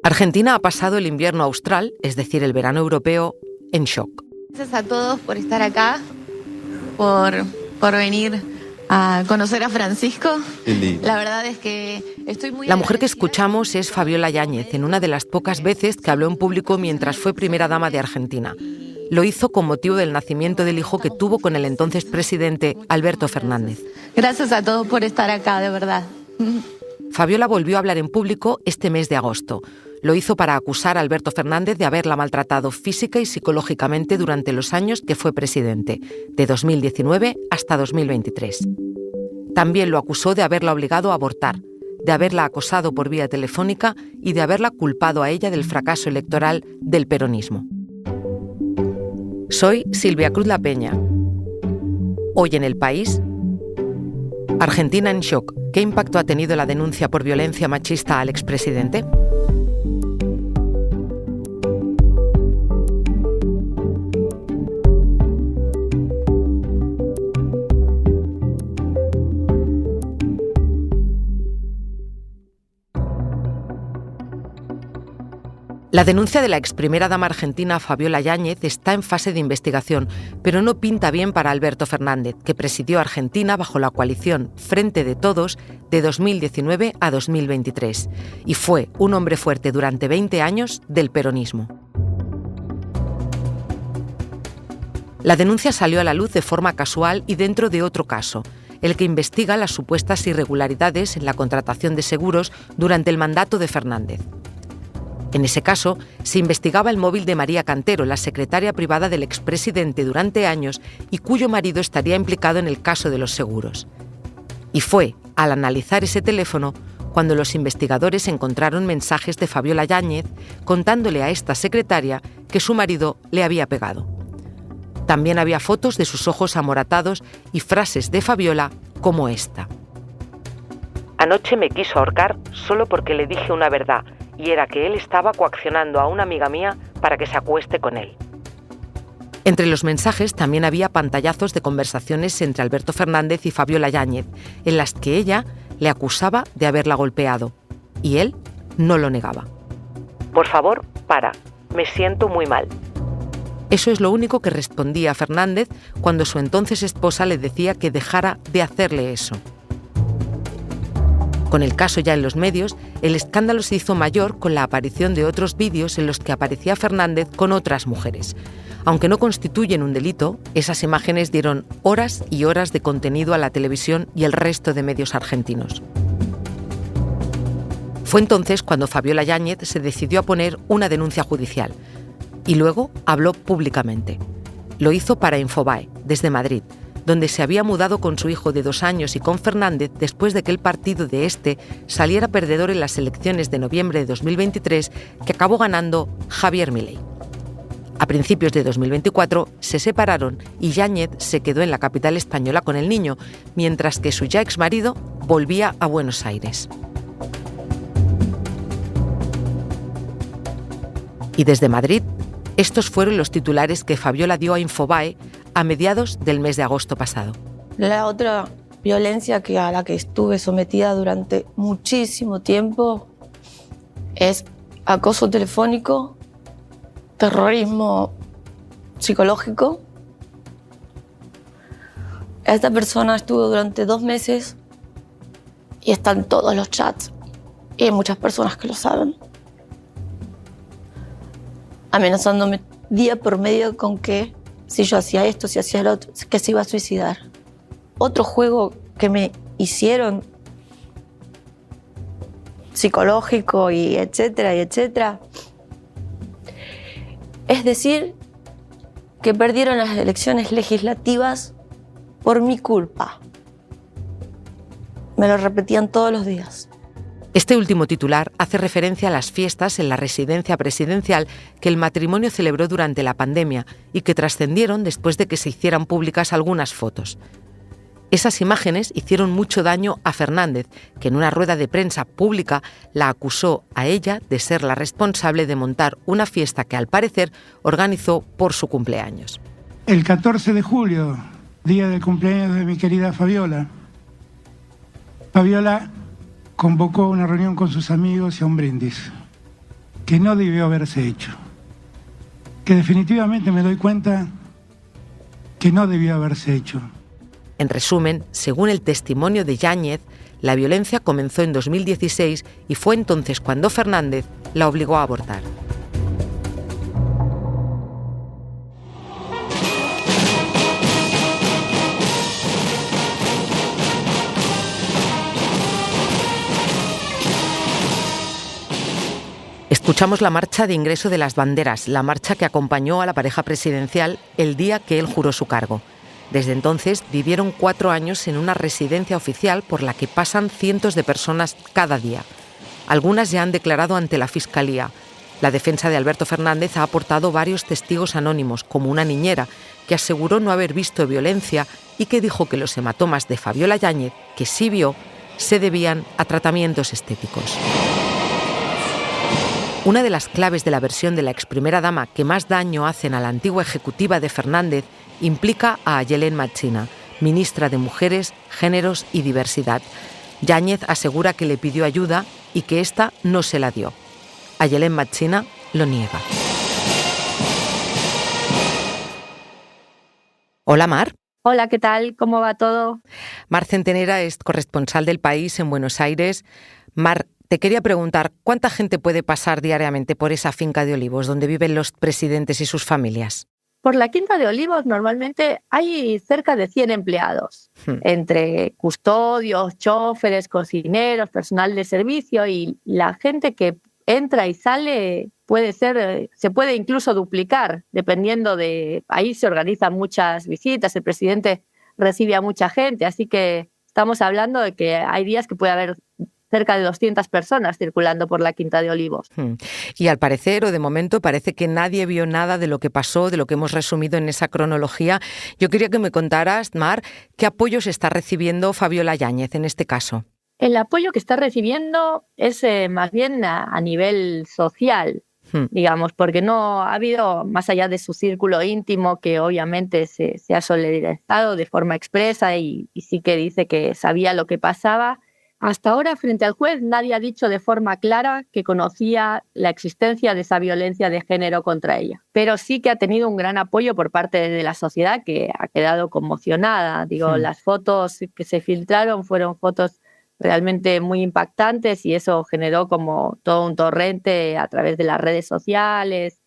Argentina ha pasado el invierno austral, es decir, el verano europeo, en shock. Gracias a todos por estar acá, por venir a conocer a Francisco. La verdad es que estoy muy La mujer que agradecida. escuchamos es Fabiola Yáñez, en una de las pocas veces que habló en público mientras fue primera dama de Argentina. Lo hizo con motivo del nacimiento del hijo que tuvo con el entonces presidente Alberto Fernández. Gracias a todos por estar acá, de verdad. Fabiola volvió a hablar en público este mes de agosto. Lo hizo para acusar a Alberto Fernández de haberla maltratado física y psicológicamente durante los años que fue presidente, de 2019 hasta 2023. También lo acusó de haberla obligado a abortar, de haberla acosado por vía telefónica y de haberla culpado a ella del fracaso electoral del peronismo. Soy Silvia Cruz La Peña. Hoy en El País, Argentina en shock. ¿Qué impacto ha tenido la denuncia por violencia machista al expresidente? La denuncia de la ex primera dama argentina Fabiola Yáñez está en fase de investigación, pero no pinta bien para Alberto Fernández, que presidió Argentina bajo la coalición Frente de Todos de 2019 a 2023 y fue un hombre fuerte durante 20 años del peronismo. La denuncia salió a la luz de forma casual y dentro de otro caso, el que investiga las supuestas irregularidades en la contratación de seguros durante el mandato de Fernández. En ese caso, se investigaba el móvil de María Cantero, la secretaria privada del expresidente durante años y cuyo marido estaría implicado en el caso de los seguros. Y fue al analizar ese teléfono cuando los investigadores encontraron mensajes de Fabiola Yáñez contándole a esta secretaria que su marido le había pegado. También había fotos de sus ojos amoratados y frases de Fabiola como esta. Anoche me quiso ahorcar solo porque le dije una verdad, y era que él estaba coaccionando a una amiga mía para que se acueste con él. Entre los mensajes también había pantallazos de conversaciones entre Alberto Fernández y Fabiola Yáñez, en las que ella le acusaba de haberla golpeado, y él no lo negaba. Por favor, para, me siento muy mal. Eso es lo único que respondía Fernández cuando su entonces esposa le decía que dejara de hacerle eso. Con el caso ya en los medios, el escándalo se hizo mayor con la aparición de otros vídeos en los que aparecía Fernández con otras mujeres. Aunque no constituyen un delito, esas imágenes dieron horas y horas de contenido a la televisión y el resto de medios argentinos. Fue entonces cuando Fabiola Yáñez se decidió a poner una denuncia judicial y luego habló públicamente. Lo hizo para Infobae, desde Madrid, donde se había mudado con su hijo de 2 años y con Fernández después de que el partido de este saliera perdedor en las elecciones de noviembre de 2023 que acabó ganando Javier Milei. A principios de 2024 se separaron y Yáñez se quedó en la capital española con el niño, mientras que su ya exmarido volvía a Buenos Aires. Y desde Madrid, estos fueron los titulares que Fabiola dio a Infobae a mediados del mes de agosto pasado. La otra violencia a la que estuve sometida durante muchísimo tiempo es acoso telefónico, terrorismo psicológico. Esta persona estuvo durante 2 meses y está en todos los chats y hay muchas personas que lo saben, amenazándome día por medio con que si yo hacía esto, si hacía lo otro, que se iba a suicidar. Otro juego que me hicieron, psicológico y etcétera, es decir, que perdieron las elecciones legislativas por mi culpa. Me lo repetían todos los días. Este último titular hace referencia a las fiestas en la residencia presidencial que el matrimonio celebró durante la pandemia y que trascendieron después de que se hicieran públicas algunas fotos. Esas imágenes hicieron mucho daño a Fernández, que en una rueda de prensa pública la acusó a ella de ser la responsable de montar una fiesta que al parecer organizó por su cumpleaños. El 14 de julio, día del cumpleaños de mi querida Fabiola, convocó una reunión con sus amigos y a un brindis. que no debió haberse hecho, que definitivamente me doy cuenta que no debió haberse hecho. En resumen, según el testimonio de Yáñez, la violencia comenzó en 2016 y fue entonces cuando Fernández la obligó a abortar. Escuchamos la marcha de ingreso de las banderas, la marcha que acompañó a la pareja presidencial el día que él juró su cargo. Desde entonces vivieron 4 años en una residencia oficial por la que pasan cientos de personas cada día. Algunas ya han declarado ante la Fiscalía. La defensa de Alberto Fernández ha aportado varios testigos anónimos, como una niñera, que aseguró no haber visto violencia y que dijo que los hematomas de Fabiola Yáñez, que sí vio, se debían a tratamientos estéticos. Una de las claves de la versión de la exprimera dama que más daño hacen a la antigua ejecutiva de Fernández implica a Ayelen Matxina, ministra de Mujeres, Géneros y Diversidad. Yáñez asegura que le pidió ayuda y que ésta no se la dio. Ayelen Matxina lo niega. Hola, Mar. Hola, ¿qué tal? ¿Cómo va todo? Mar Centenera es corresponsal del País en Buenos Aires. Mar, te quería preguntar, ¿cuánta gente puede pasar diariamente por esa finca de olivos donde viven los presidentes y sus familias? Por la Quinta de Olivos normalmente hay cerca de 100 empleados, entre custodios, choferes, cocineros, personal de servicio, y la gente que entra y sale se puede incluso duplicar, dependiendo de... Ahí se organizan muchas visitas, el presidente recibe a mucha gente, así que estamos hablando de que hay días que puede haber cerca de 200 personas circulando por la Quinta de Olivos. Y al parecer, o de momento, parece que nadie vio nada de lo que pasó, de lo que hemos resumido en esa cronología. Yo quería que me contaras, Mar, ¿qué apoyos está recibiendo Fabiola Yáñez en este caso? El apoyo que está recibiendo es más bien a nivel social, digamos, porque no ha habido, más allá de su círculo íntimo, que obviamente se ha solidarizado de forma expresa y sí que dice que sabía lo que pasaba. Hasta ahora, frente al juez, nadie ha dicho de forma clara que conocía la existencia de esa violencia de género contra ella. Pero sí que ha tenido un gran apoyo por parte de la sociedad, que ha quedado conmocionada. Las fotos que se filtraron fueron fotos realmente muy impactantes y eso generó como todo un torrente a través de las redes sociales,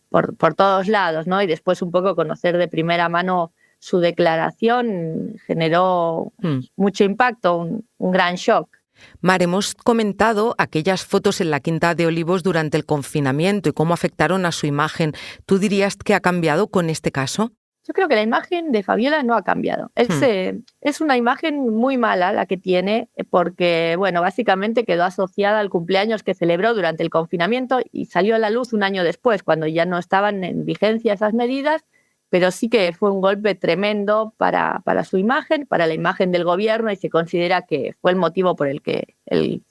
por todos lados, ¿no? Y después un poco conocer de primera mano su declaración generó mucho impacto, un gran shock. Mar, hemos comentado aquellas fotos en la Quinta de Olivos durante el confinamiento y cómo afectaron a su imagen. ¿Tú dirías que ha cambiado con este caso? Yo creo que la imagen de Fabiola no ha cambiado. Es una imagen muy mala la que tiene porque, bueno, básicamente quedó asociada al cumpleaños que celebró durante el confinamiento y salió a la luz un año después, cuando ya no estaban en vigencia esas medidas. Pero sí que fue un golpe tremendo para su imagen, para la imagen del gobierno, y se considera que fue el motivo por el que el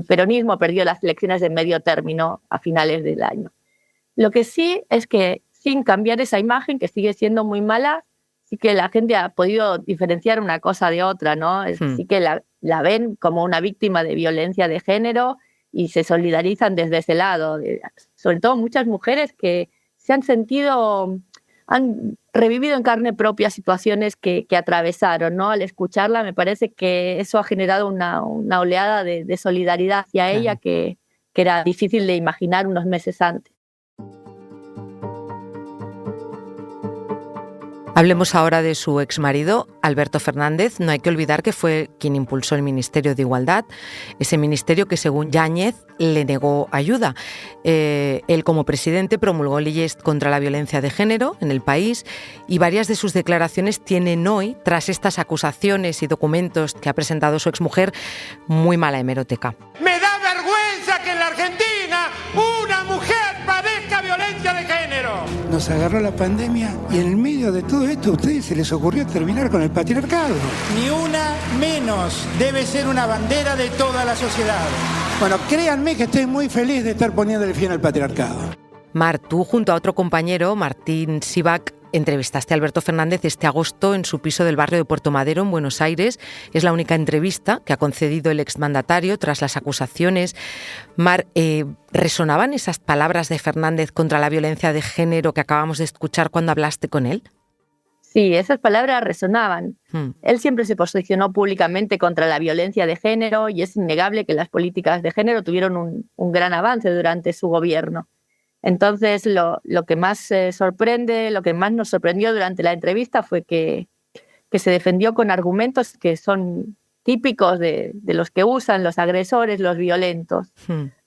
peronismo perdió las elecciones de medio término a finales del año. Lo que sí es que, sin cambiar esa imagen, que sigue siendo muy mala, sí que la gente ha podido diferenciar una cosa de otra, ¿no? Sí que la ven como una víctima de violencia de género y se solidarizan desde ese lado. Sobre todo muchas mujeres que se han sentido... han revivido en carne propia situaciones que atravesaron, ¿no? Al escucharla me parece que eso ha generado una oleada de solidaridad hacia ella que era difícil de imaginar unos meses antes. Hablemos ahora de su exmarido, Alberto Fernández. No hay que olvidar que fue quien impulsó el Ministerio de Igualdad, ese ministerio que, según Yáñez, le negó ayuda. Él, como presidente, promulgó leyes contra la violencia de género en el país y varias de sus declaraciones tienen hoy, tras estas acusaciones y documentos que ha presentado su exmujer, muy mala hemeroteca. Me da vergüenza que en la Argentina una mujer padezca violencia de género. Nos agarró la pandemia y en el medio de todo esto a ustedes se les ocurrió terminar con el patriarcado. Ni una menos debe ser una bandera de toda la sociedad. Bueno, créanme que estoy muy feliz de estar poniéndole fin al patriarcado. Mar, tú junto a otro compañero, Martín Sivak, entrevistaste a Alberto Fernández este agosto en su piso del barrio de Puerto Madero, en Buenos Aires. Es la única entrevista que ha concedido el exmandatario tras las acusaciones. Mar, ¿resonaban esas palabras de Fernández contra la violencia de género que acabamos de escuchar cuando hablaste con él? Sí, esas palabras resonaban. Él siempre se posicionó públicamente contra la violencia de género y es innegable que las políticas de género tuvieron un gran avance durante su gobierno. Entonces, lo que más sorprende, lo que más nos sorprendió durante la entrevista fue que se defendió con argumentos que son típicos de los que usan los agresores, los violentos.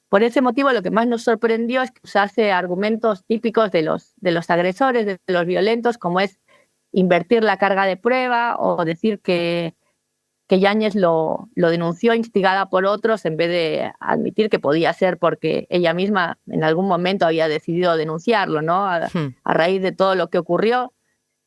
Por ese motivo, lo que más nos sorprendió es que usase argumentos típicos de los agresores, de los violentos, como es invertir la carga de prueba o decir que Yáñez lo denunció instigada por otros en vez de admitir que podía ser porque ella misma en algún momento había decidido denunciarlo, ¿no? A raíz de todo lo que ocurrió,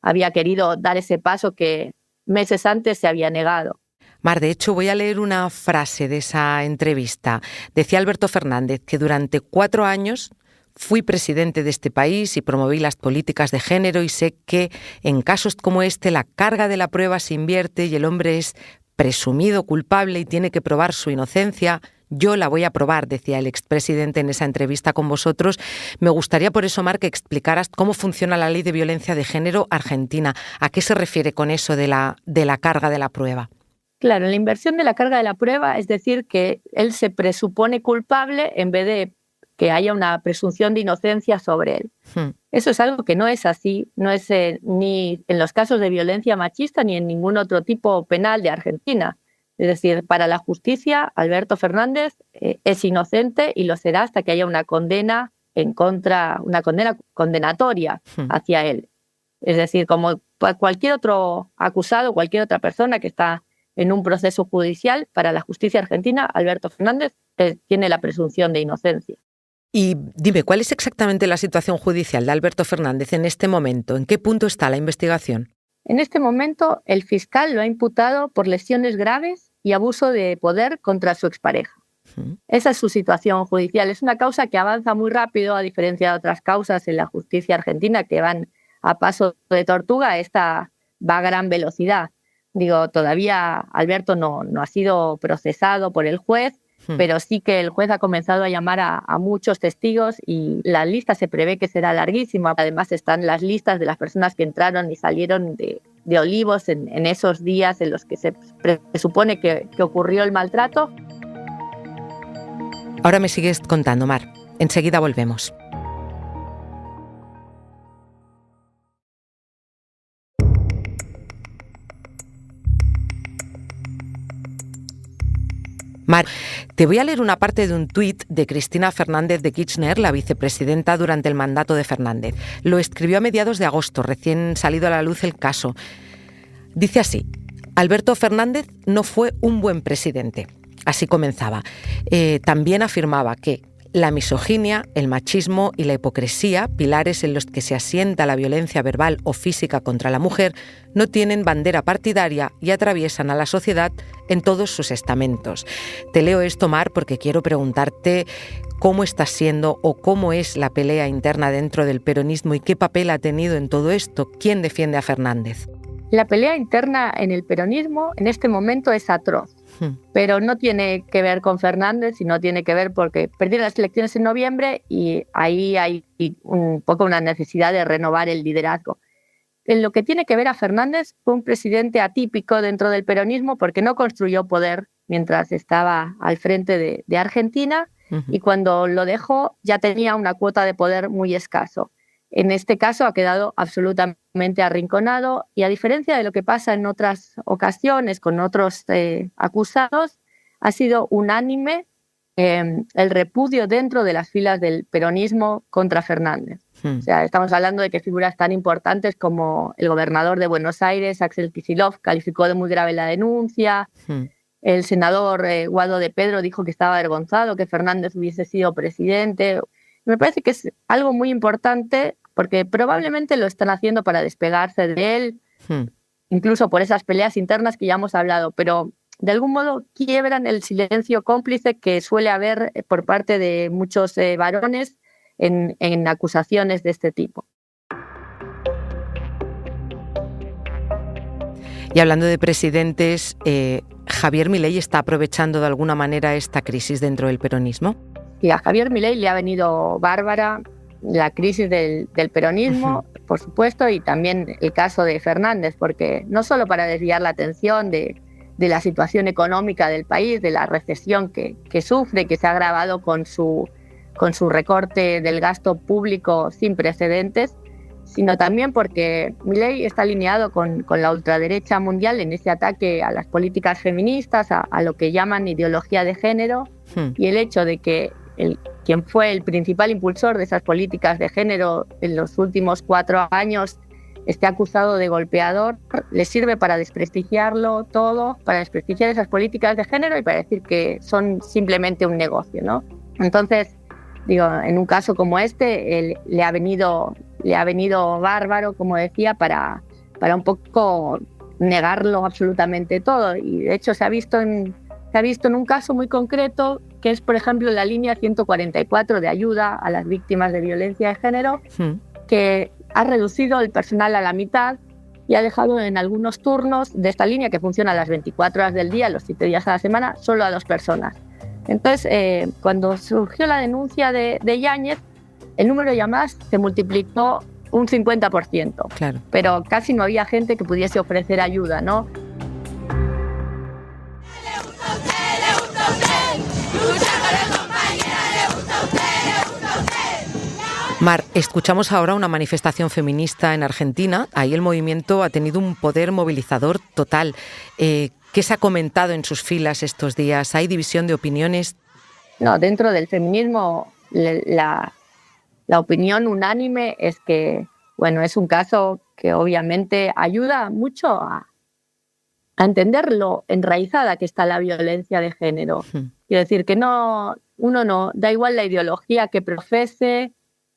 había querido dar ese paso que meses antes se había negado. Mar, de hecho, voy a leer una frase de esa entrevista. Decía Alberto Fernández que durante 4 años fui presidente de este país y promoví las políticas de género y sé que en casos como este la carga de la prueba se invierte y el hombre es presumido culpable y tiene que probar su inocencia. Yo la voy a probar, decía el expresidente en esa entrevista con vosotros. Me gustaría por eso, Mar, que explicaras cómo funciona la ley de violencia de género argentina. ¿A qué se refiere con eso de la carga de la prueba? Claro, la inversión de la carga de la prueba es decir que él se presupone culpable en vez de que haya una presunción de inocencia sobre él. Eso es algo que no es así, no es ni en los casos de violencia machista ni en ningún otro tipo penal de Argentina. Es decir, para la justicia, Alberto Fernández es inocente y lo será hasta que haya una condena una condena condenatoria hacia él. Es decir, como cualquier otro acusado, cualquier otra persona que está en un proceso judicial, para la justicia argentina, Alberto Fernández tiene la presunción de inocencia. Y dime, ¿cuál es exactamente la situación judicial de Alberto Fernández en este momento? ¿En qué punto está la investigación? En este momento, el fiscal lo ha imputado por lesiones graves y abuso de poder contra su expareja. Esa es su situación judicial. Es una causa que avanza muy rápido, a diferencia de otras causas en la justicia argentina que van a paso de tortuga. Esta va a gran velocidad. Todavía Alberto no ha sido procesado por el juez, pero sí que el juez ha comenzado a llamar a muchos testigos y la lista se prevé que será larguísima. Además están las listas de las personas que entraron y salieron de Olivos en esos días en los que se presupone que ocurrió el maltrato. Ahora me sigues contando, Mar. Enseguida volvemos. Mar, te voy a leer una parte de un tuit de Cristina Fernández de Kirchner, la vicepresidenta durante el mandato de Fernández. Lo escribió a mediados de agosto, recién salido a la luz el caso. Dice así: Alberto Fernández no fue un buen presidente. Así comenzaba. También afirmaba que la misoginia, el machismo y la hipocresía, pilares en los que se asienta la violencia verbal o física contra la mujer, no tienen bandera partidaria y atraviesan a la sociedad en todos sus estamentos. Te leo esto, Mar, porque quiero preguntarte cómo está siendo o cómo es la pelea interna dentro del peronismo y qué papel ha tenido en todo esto. ¿Quién defiende a Fernández? La pelea interna en el peronismo en este momento es atroz. Pero no tiene que ver con Fernández, sino tiene que ver porque perdieron las elecciones en noviembre y ahí hay un poco una necesidad de renovar el liderazgo. En lo que tiene que ver a Fernández, fue un presidente atípico dentro del peronismo porque no construyó poder mientras estaba al frente de Argentina y cuando lo dejó ya tenía una cuota de poder muy escaso. En este caso ha quedado absolutamente arrinconado y a diferencia de lo que pasa en otras ocasiones con otros acusados, ha sido unánime el repudio dentro de las filas del peronismo contra Fernández. O sea, estamos hablando de que figuras tan importantes como el gobernador de Buenos Aires, Axel Kicillof, calificó de muy grave la denuncia. El senador Guado de Pedro dijo que estaba avergonzado que Fernández hubiese sido presidente. Me parece que es algo muy importante porque probablemente lo están haciendo para despegarse de él, incluso por esas peleas internas que ya hemos hablado, pero de algún modo quiebran el silencio cómplice que suele haber por parte de muchos varones en acusaciones de este tipo. Y hablando de presidentes, ¿Javier Milei está aprovechando de alguna manera esta crisis dentro del peronismo? Y a Javier Milei le ha venido bárbara la crisis del peronismo, por supuesto, y también el caso de Fernández, porque no solo para desviar la atención de la situación económica del país, de la recesión que sufre, que se ha agravado con su recorte del gasto público sin precedentes, sino también porque Milei está alineado con la ultraderecha mundial en ese ataque a las políticas feministas, a lo que llaman ideología de género, y el hecho de que quien fue el principal impulsor de esas políticas de género en los últimos 4 años esté acusado de golpeador, le sirve para desprestigiarlo todo, para desprestigiar esas políticas de género y para decir que son simplemente un negocio, ¿no? Entonces, digo, en un caso como este, le ha venido bárbaro, como decía, para un poco negarlo absolutamente todo. Y de hecho se ha visto en un caso muy concreto, que es, por ejemplo, la línea 144 de ayuda a las víctimas de violencia de género, que ha reducido el personal a la mitad y ha dejado en algunos turnos de esta línea, que funciona a las 24 horas del día, los 7 días a la semana, solo a 2 personas. Entonces, cuando surgió la denuncia de Yáñez, el número de llamadas se multiplicó un 50%. Claro. Pero casi no había gente que pudiese ofrecer ayuda, ¿no? Mar, escuchamos ahora una manifestación feminista en Argentina. Ahí el movimiento ha tenido un poder movilizador total. ¿Qué se ha comentado en sus filas estos días? ¿Hay división de opiniones? No, dentro del feminismo la opinión unánime es que, bueno, es un caso que obviamente ayuda mucho a entender lo enraizada que está la violencia de género. Quiero decir que uno no, da igual la ideología que profese,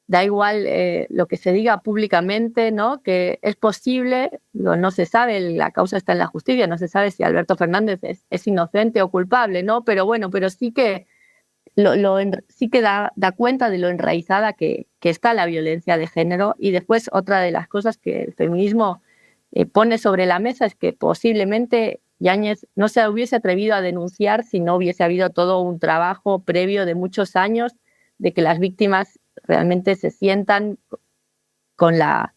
da igual lo que se diga públicamente, ¿no? Que es posible, no se sabe, la causa está en la justicia, no se sabe si Alberto Fernández es inocente o culpable, ¿no? Pero bueno, pero sí que sí que da cuenta de lo enraizada que está la violencia de género. Y después otra de las cosas que el feminismo pone sobre la mesa es que posiblemente Yáñez no se hubiese atrevido a denunciar si no hubiese habido todo un trabajo previo de muchos años de que las víctimas realmente se sientan con la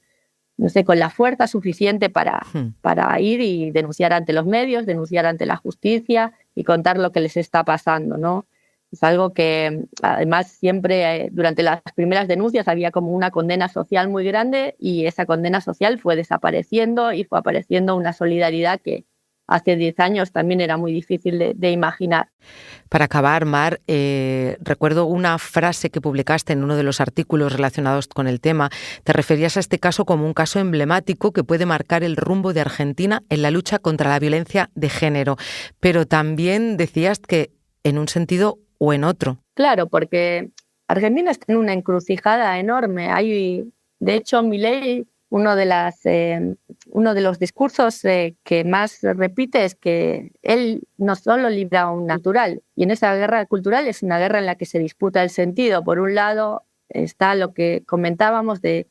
fuerza suficiente para ir y denunciar ante los medios, denunciar ante la justicia y contar lo que les está pasando, ¿no? Es algo que además siempre durante las primeras denuncias había como una condena social muy grande y esa condena social fue desapareciendo y fue apareciendo una solidaridad que hace 10 años también era muy difícil de imaginar. Para acabar, Mar, recuerdo una frase que publicaste en uno de los artículos relacionados con el tema. Te referías a este caso como un caso emblemático que puede marcar el rumbo de Argentina en la lucha contra la violencia de género. Pero también decías que en un sentido o en otro. Claro, porque Argentina está en una encrucijada enorme. De hecho, Milei, uno de los discursos que más repite es que él no solo libra un natural, y en esa guerra cultural es una guerra en la que se disputa el sentido. Por un lado está lo que comentábamos de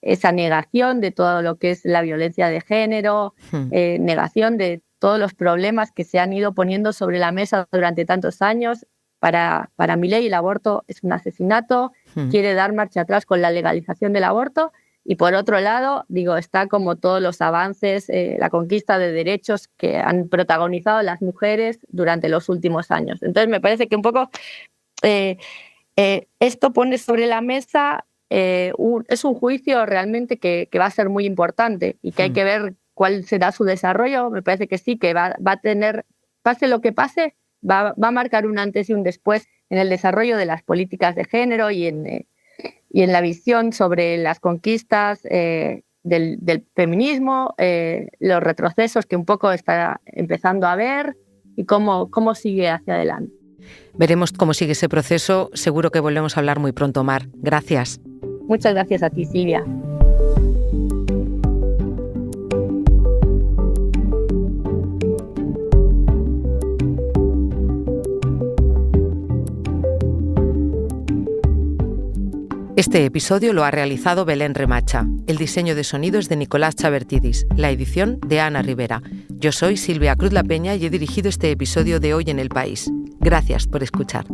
esa negación de todo lo que es la violencia de género, negación de todos los problemas que se han ido poniendo sobre la mesa durante tantos años. Para Milei el aborto es un asesinato, quiere dar marcha atrás con la legalización del aborto. Y por otro lado, está como todos los avances, la conquista de derechos que han protagonizado las mujeres durante los últimos años. Entonces me parece que un poco esto pone sobre la mesa, es un juicio realmente que va a ser muy importante y que hay que ver cuál será su desarrollo. Me parece que sí, que va a tener, pase lo que pase, va a marcar un antes y un después en el desarrollo de las políticas de género y en la visión sobre las conquistas del feminismo, los retrocesos que un poco está empezando a ver y cómo sigue hacia adelante. Veremos cómo sigue ese proceso. Seguro que volvemos a hablar muy pronto, Mar. Gracias. Muchas gracias a ti, Silvia. Este episodio lo ha realizado Belén Remacha. El diseño de sonido es de Nicolás Chabertidis. La edición de Ana Rivera. Yo soy Silvia Cruz La Peña y he dirigido este episodio de Hoy en el País. Gracias por escuchar.